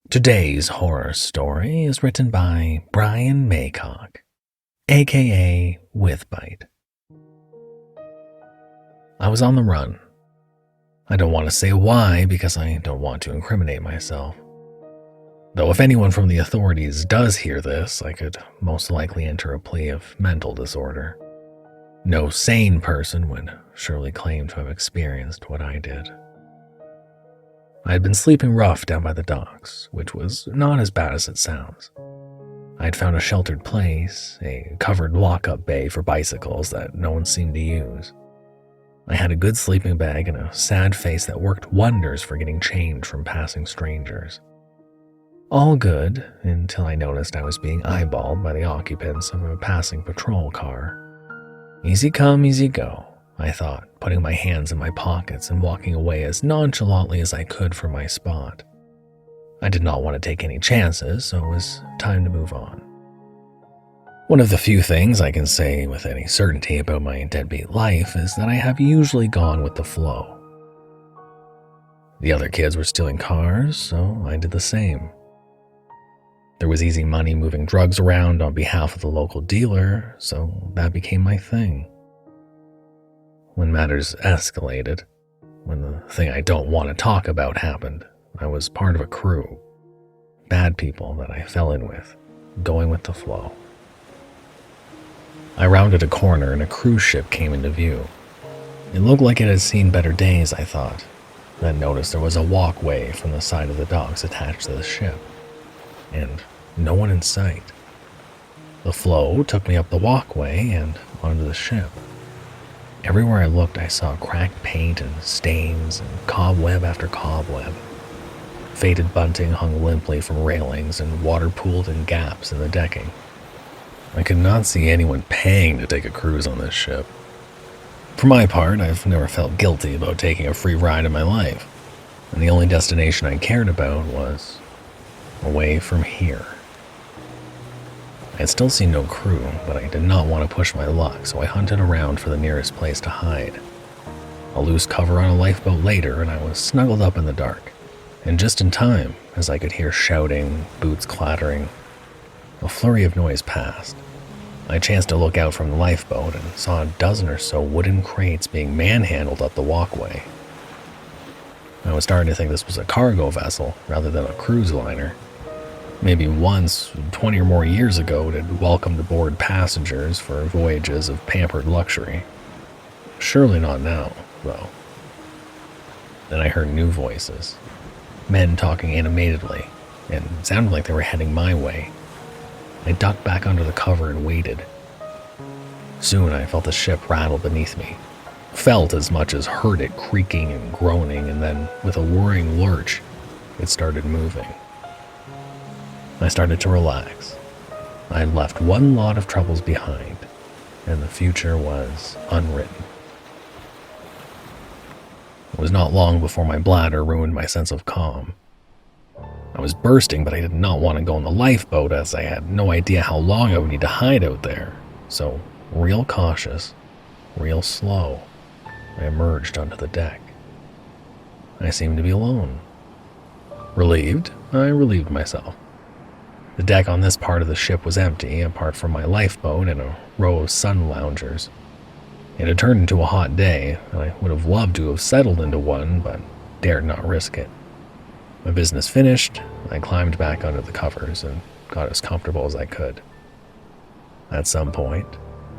Today's horror story is written by Brian Maycock, aka Withbite. I was on the run. I don't want to say why because I don't want to incriminate myself. Though if anyone from the authorities does hear this, I could most likely enter a plea of mental disorder. No sane person would surely claim to have experienced what I did. I had been sleeping rough down by the docks, which was not as bad as it sounds. I had found a sheltered place, a covered lock-up bay for bicycles that no one seemed to use. I had a good sleeping bag and a sad face that worked wonders for getting change from passing strangers. All good until I noticed I was being eyeballed by the occupants of a passing patrol car. Easy come, easy go, I thought, putting my hands in my pockets and walking away as nonchalantly as I could from my spot. I did not want to take any chances, so it was time to move on. One of the few things I can say with any certainty about my deadbeat life is that I have usually gone with the flow. The other kids were stealing cars, so I did the same. There was easy money moving drugs around on behalf of the local dealer, so that became my thing. When matters escalated, when the thing I don't want to talk about happened, I was part of a crew. Bad people that I fell in with, going with the flow. I rounded a corner and a cruise ship came into view. It looked like it had seen better days, I thought. Then noticed there was a walkway from the side of the docks attached to the ship, and no one in sight. The flow took me up the walkway and onto the ship. Everywhere I looked, I saw cracked paint and stains and cobweb after cobweb. Faded bunting hung limply from railings and water pooled in gaps in the decking. I could not see anyone paying to take a cruise on this ship. For my part, I've never felt guilty about taking a free ride in my life, and the only destination I cared about was away from here. I had still seen no crew, but I did not want to push my luck, so I hunted around for the nearest place to hide. A loose cover on a lifeboat later, and I was snuggled up in the dark, and just in time, as I could hear shouting, boots clattering. A flurry of noise passed. I chanced to look out from the lifeboat and saw a dozen or so wooden crates being manhandled up the walkway. I was starting to think this was a cargo vessel rather than a cruise liner. Maybe once, 20 or more years ago, it had welcomed aboard passengers for voyages of pampered luxury. Surely not now, though. Then I heard new voices, men talking animatedly, and it sounded like they were heading my way. I ducked back under the cover and waited. Soon I felt the ship rattle beneath me. Felt as much as heard it creaking and groaning, and then, with a whirring lurch, it started moving. I started to relax. I had left one lot of troubles behind, and the future was unwritten. It was not long before my bladder ruined my sense of calm. I was bursting, but I did not want to go in the lifeboat as I had no idea how long I would need to hide out there. So, real cautious, real slow, I emerged onto the deck. I seemed to be alone. Relieved, I relieved myself. The deck on this part of the ship was empty, apart from my lifeboat and a row of sun loungers. It had turned into a hot day, and I would have loved to have settled into one, but dared not risk it. My business finished, I climbed back under the covers and got as comfortable as I could. At some point,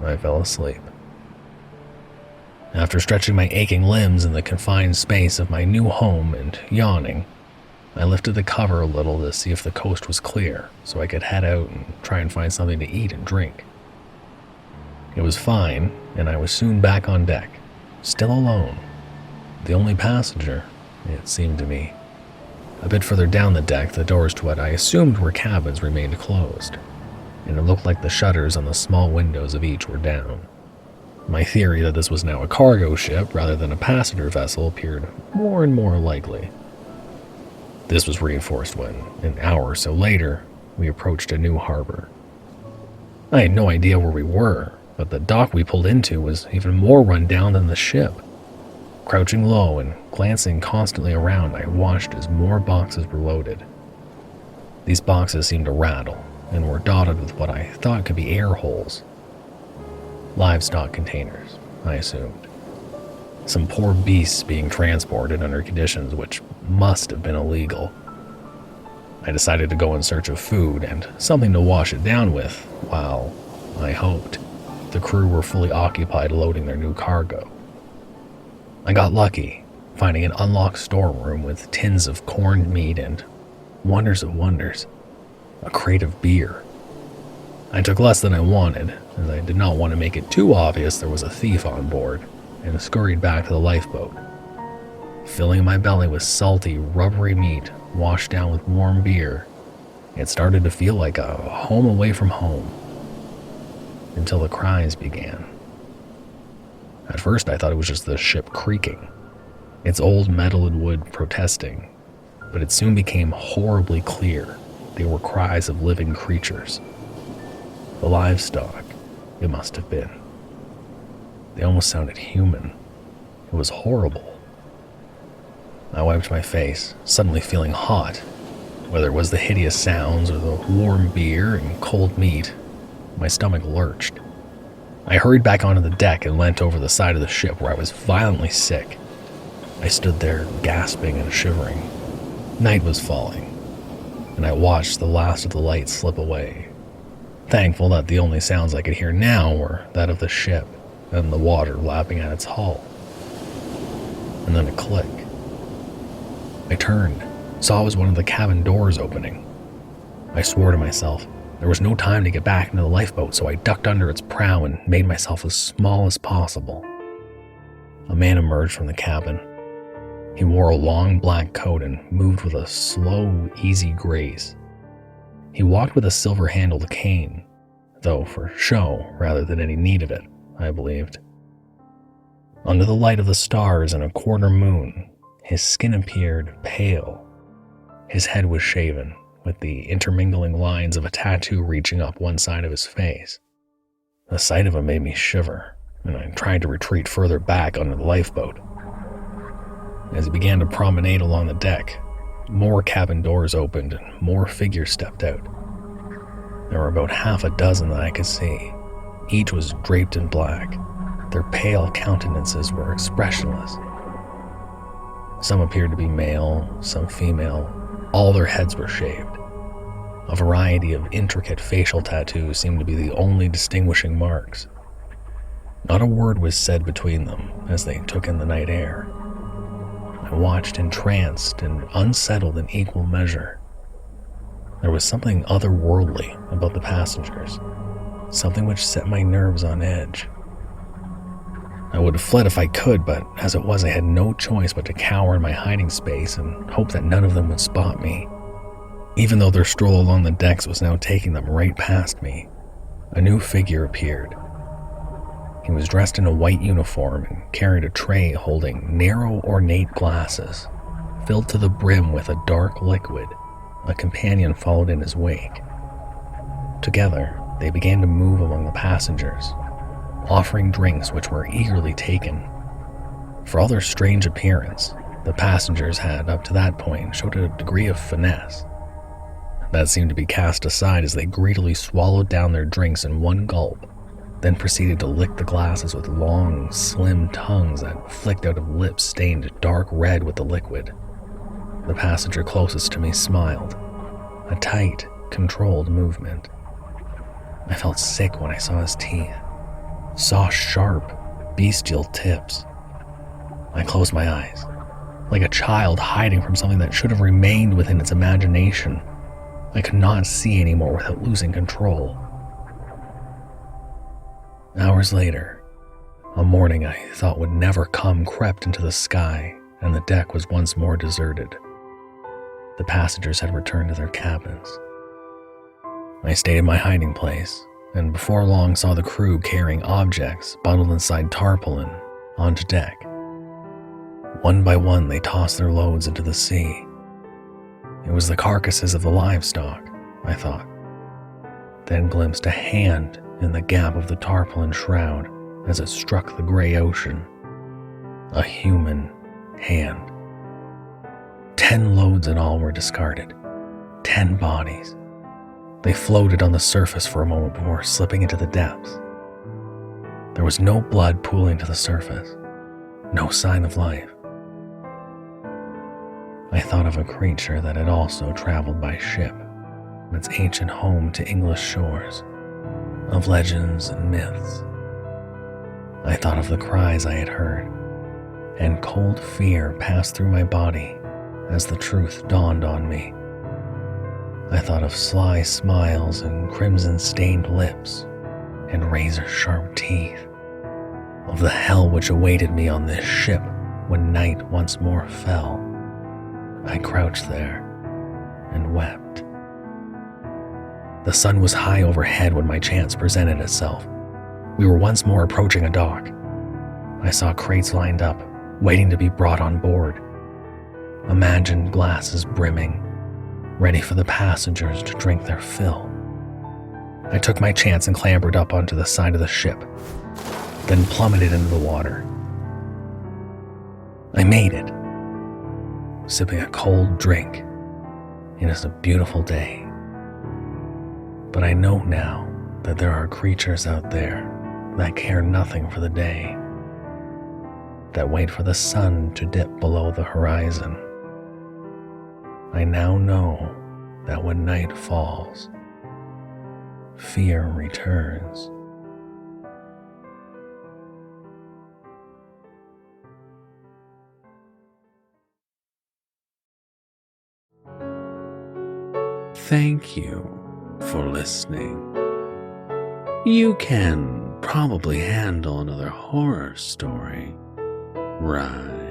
I fell asleep. After stretching my aching limbs in the confined space of my new home and yawning, I lifted the cover a little to see if the coast was clear, so I could head out and try and find something to eat and drink. It was fine, and I was soon back on deck, still alone. The only passenger, it seemed to me. A bit further down the deck, the doors to what I assumed were cabins remained closed, and it looked like the shutters on the small windows of each were down. My theory that this was now a cargo ship rather than a passenger vessel appeared more and more likely. This was reinforced when, an hour or so later, we approached a new harbor. I had no idea where we were, but the dock we pulled into was even more run down than the ship. Crouching low and glancing constantly around, I watched as more boxes were loaded. These boxes seemed to rattle and were dotted with what I thought could be air holes. Livestock containers, I assumed. Some poor beasts being transported under conditions which must have been illegal. I decided to go in search of food and something to wash it down with, while, I hoped, the crew were fully occupied loading their new cargo. I got lucky, finding an unlocked storeroom with tins of corned meat and, wonders of wonders, a crate of beer. I took less than I wanted, as I did not want to make it too obvious there was a thief on board, and scurried back to the lifeboat. Filling my belly with salty, rubbery meat washed down with warm beer, it started to feel like a home away from home. Until the cries began. At first I thought it was just the ship creaking, its old metal and wood protesting, but it soon became horribly clear they were cries of living creatures. The livestock, it must have been. They almost sounded human. It was horrible. I wiped my face, suddenly feeling hot. Whether it was the hideous sounds or the warm beer and cold meat, my stomach lurched. I hurried back onto the deck and leant over the side of the ship where I was violently sick. I stood there gasping and shivering. Night was falling, and I watched the last of the lights slip away, thankful that the only sounds I could hear now were that of the ship and the water lapping at its hull. And then a click. I turned, saw it was one of the cabin doors opening. I swore to myself there was no time to get back into the lifeboat, so I ducked under its prow and made myself as small as possible. A man emerged from the cabin. He wore a long black coat and moved with a slow, easy grace. He walked with a silver-handled cane, though for show rather than any need of it, I believed. Under the light of the stars and a quarter moon, his skin appeared pale. His head was shaven, with the intermingling lines of a tattoo reaching up one side of his face. The sight of him made me shiver, and I tried to retreat further back under the lifeboat. As he began to promenade along the deck, more cabin doors opened and more figures stepped out. There were about half a dozen that I could see. Each was draped in black. Their pale countenances were expressionless. Some appeared to be male, some female. All their heads were shaved. A variety of intricate facial tattoos seemed to be the only distinguishing marks. Not a word was said between them as they took in the night air. I watched entranced and unsettled in equal measure. There was something otherworldly about the passengers, something which set my nerves on edge. I would have fled if I could, but as it was, I had no choice but to cower in my hiding space and hope that none of them would spot me. Even though their stroll along the decks was now taking them right past me, a new figure appeared. He was dressed in a white uniform and carried a tray holding narrow, ornate glasses, filled to the brim with a dark liquid. A companion followed in his wake. Together, they began to move among the passengers, offering drinks which were eagerly taken. For all their strange appearance, the passengers had, up to that point, showed a degree of finesse. That seemed to be cast aside as they greedily swallowed down their drinks in one gulp, then proceeded to lick the glasses with long, slim tongues that flicked out of lips stained dark red with the liquid. The passenger closest to me smiled, a tight, controlled movement. I felt sick when I saw his teeth, saw sharp, bestial tips. I closed my eyes, like a child hiding from something that should have remained within its imagination. I could not see anymore without losing control. Hours later, a morning I thought would never come crept into the sky, and the deck was once more deserted. The passengers had returned to their cabins. I stayed in my hiding place, and before long saw the crew carrying objects bundled inside tarpaulin onto deck. One by one, they tossed their loads into the sea. It was the carcasses of the livestock, I thought, then glimpsed a hand in the gap of the tarpaulin shroud as it struck the gray ocean. A human hand. 10 loads in all were discarded. 10 bodies. They floated on the surface for a moment before slipping into the depths. There was no blood pooling to the surface, no sign of life. I thought of a creature that had also traveled by ship, from its ancient home to English shores, of legends and myths. I thought of the cries I had heard, and cold fear passed through my body as the truth dawned on me. I thought of sly smiles and crimson-stained lips and razor-sharp teeth, of the hell which awaited me on this ship when night once more fell. I crouched there and wept. The sun was high overhead when my chance presented itself. We were once more approaching a dock. I saw crates lined up, waiting to be brought on board. Imagined glasses brimming, ready for the passengers to drink their fill. I took my chance and clambered up onto the side of the ship, then plummeted into the water. I made it, sipping a cold drink. It is a beautiful day. But I know now that there are creatures out there that care nothing for the day, that wait for the sun to dip below the horizon. I now know that when night falls, fear returns. Thank you for listening. You can probably handle another horror story, right?